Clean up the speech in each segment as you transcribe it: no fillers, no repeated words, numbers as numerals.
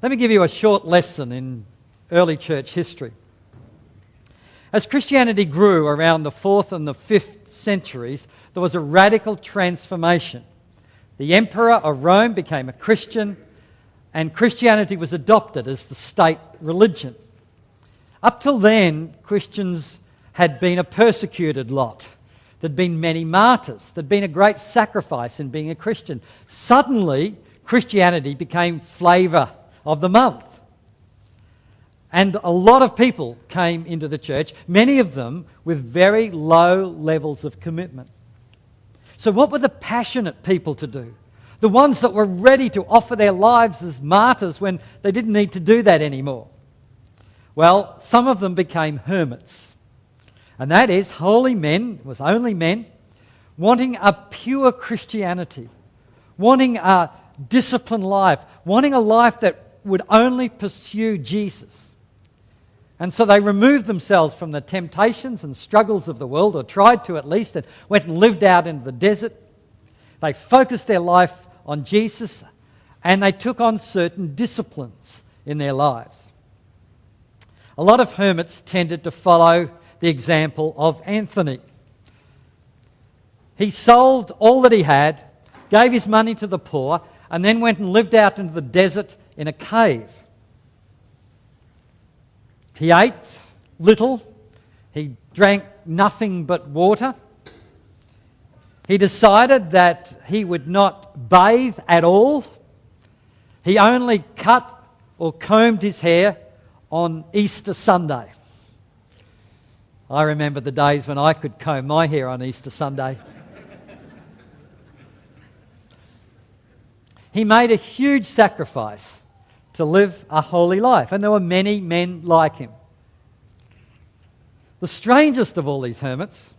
Let me give you a short lesson in early church history. As Christianity grew around the 4th and the 5th centuries, there was a radical transformation. The Emperor of Rome became a Christian, and Christianity was adopted as the state religion. Up till then, Christians had been a persecuted lot. There'd been many martyrs. There'd been a great sacrifice in being a Christian. Suddenly, Christianity became flavour of the month. And a lot of people came into the church, many of them with very low levels of commitment. So what were the passionate people to do? The ones that were ready to offer their lives as martyrs when they didn't need to do that anymore? Well, some of them became hermits. And that is holy men, it was only men, wanting a pure Christianity, wanting a disciplined life, wanting a life that would only pursue Jesus. And so they removed themselves from the temptations and struggles of the world, or tried to at least, and went and lived out in the desert. They focused their life on Jesus, and they took on certain disciplines in their lives. A lot of hermits tended to follow the example of Anthony. He sold all that he had, gave his money to the poor, and then went and lived out into the desert in a cave. He ate little. He drank nothing but water. He decided that he would not bathe at all. He only cut or combed his hair on Easter Sunday. I remember the days when I could comb my hair on Easter Sunday. He made a huge sacrifice to live a holy life, and there were many men like him. The strangest of all these hermits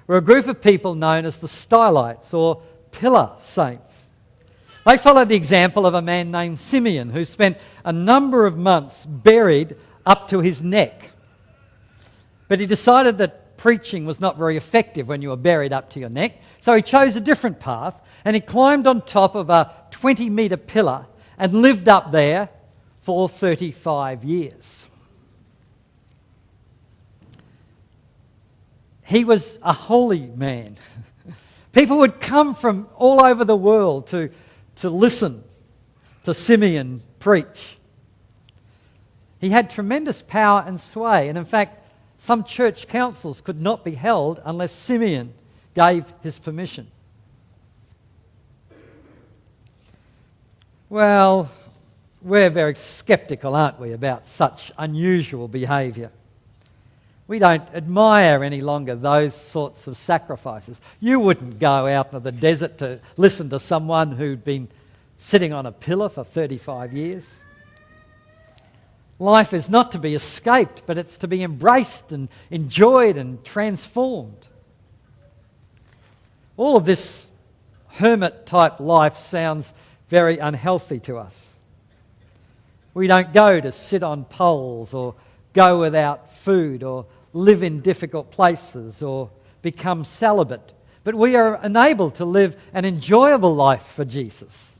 were a group of people known as the Stylites, or pillar saints. They followed the example of a man named Simeon, who spent a number of months buried up to his neck. But he decided that preaching was not very effective when you were buried up to your neck, so he chose a different path, and he climbed on top of a 20-metre pillar and lived up there for 35 years. He was a holy man. People would come from all over the world to listen to Simeon preach. He had tremendous power and sway, and in fact, some church councils could not be held unless Simeon gave his permission. Well, we're very sceptical, aren't we, about such unusual behaviour. We don't admire any longer those sorts of sacrifices. You wouldn't go out into the desert to listen to someone who'd been sitting on a pillar for 35 years. Life is not to be escaped, but it's to be embraced and enjoyed and transformed. All of this hermit-type life sounds very unhealthy to us. We don't go to sit on poles or go without food or live in difficult places or become celibate, but we are enabled to live an enjoyable life for Jesus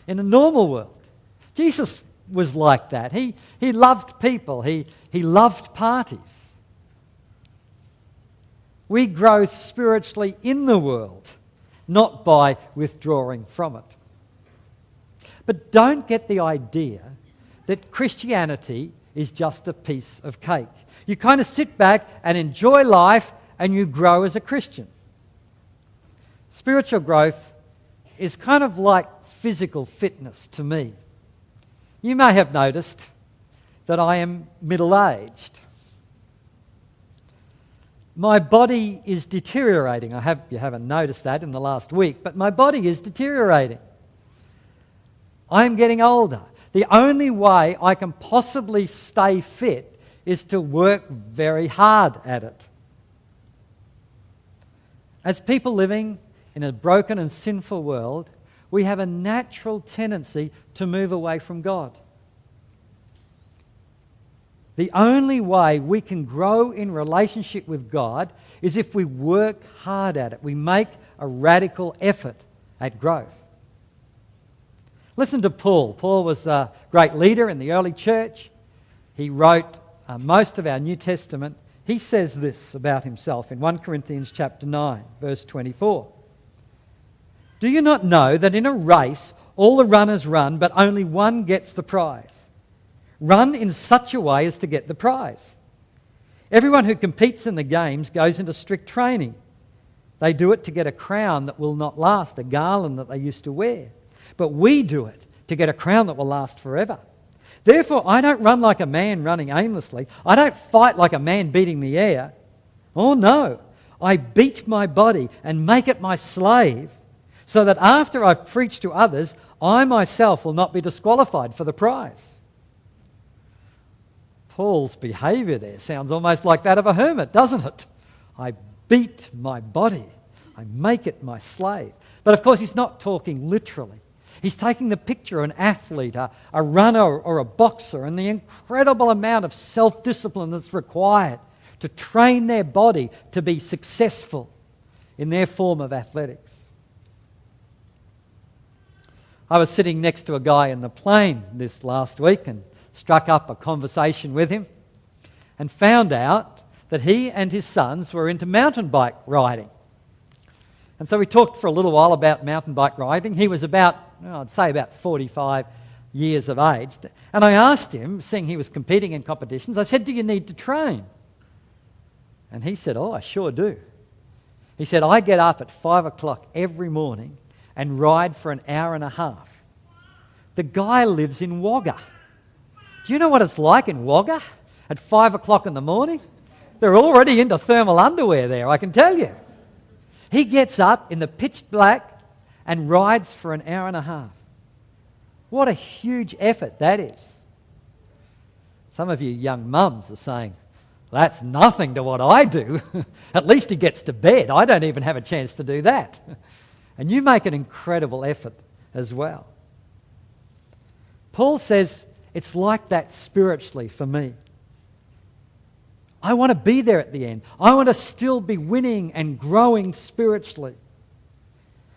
in a normal world. Jesus was like that. He loved people. He loved parties. We grow spiritually in the world, not by withdrawing from it. But don't get the idea that Christianity is just a piece of cake. You kind of sit back and enjoy life and you grow as a Christian. Spiritual growth is kind of like physical fitness to me. You may have noticed that I am middle-aged. My body is deteriorating. You haven't noticed that in the last week, but my body is deteriorating. I'm getting older. The only way I can possibly stay fit is to work very hard at it. As people living in a broken and sinful world, we have a natural tendency to move away from God. The only way we can grow in relationship with God is if we work hard at it. We make a radical effort at growth. Listen to Paul. Paul was a great leader in the early church. He wrote most of our New Testament. He says this about himself in 1 Corinthians chapter 9, verse 24. Do you not know that in a race all the runners run, but only one gets the prize? Run in such a way as to get the prize. Everyone who competes in the games goes into strict training. They do it to get a crown that will not last, a garland that they used to wear. But we do it to get a crown that will last forever. Therefore, I don't run like a man running aimlessly. I don't fight like a man beating the air. Oh no, I beat my body and make it my slave, so that after I've preached to others, I myself will not be disqualified for the prize. Paul's behaviour there sounds almost like that of a hermit, doesn't it? I beat my body. I make it my slave. But of course he's not talking literally. He's taking the picture of an athlete, a runner or a boxer, and the incredible amount of self-discipline that's required to train their body to be successful in their form of athletics. I was sitting next to a guy in the plane this last week and struck up a conversation with him and found out that he and his sons were into mountain bike riding. And so we talked for a little while about mountain bike riding. He was I'd say about 45 years of age. And I asked him, seeing he was competing in competitions, I said, do you need to train? And he said, oh, I sure do. He said, I get up at 5 o'clock every morning and ride for an hour and a half. The guy lives in Wagga. Do you know what it's like in Wagga at 5 o'clock in the morning? They're already into thermal underwear there, I can tell you. He gets up in the pitch black and rides for an hour and a half. What a huge effort that is. Some of you young mums are saying, that's nothing to what I do. At least he gets to bed. I don't even have a chance to do that. And you make an incredible effort as well. Paul says it's like that spiritually for me. I want to be there at the end. I want to still be winning and growing spiritually.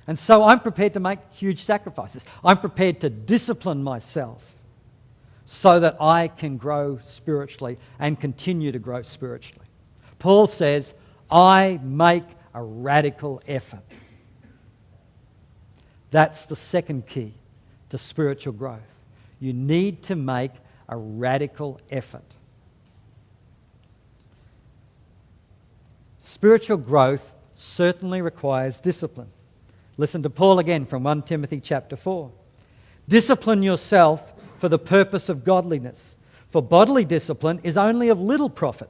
And so I'm prepared to make huge sacrifices. I'm prepared to discipline myself so that I can grow spiritually and continue to grow spiritually. Paul says, I make a radical effort. That's the second key to spiritual growth. You need to make a radical effort. Spiritual growth certainly requires discipline. Listen to Paul again from 1 Timothy chapter 4. Discipline yourself for the purpose of godliness. For bodily discipline is only of little profit,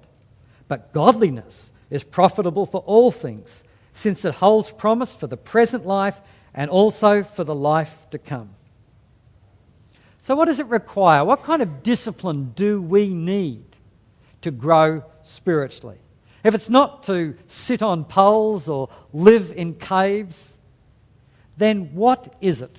but godliness is profitable for all things, since it holds promise for the present life and also for the life to come. So what does it require? What kind of discipline do we need to grow spiritually? If it's not to sit on poles or live in caves, then what is it?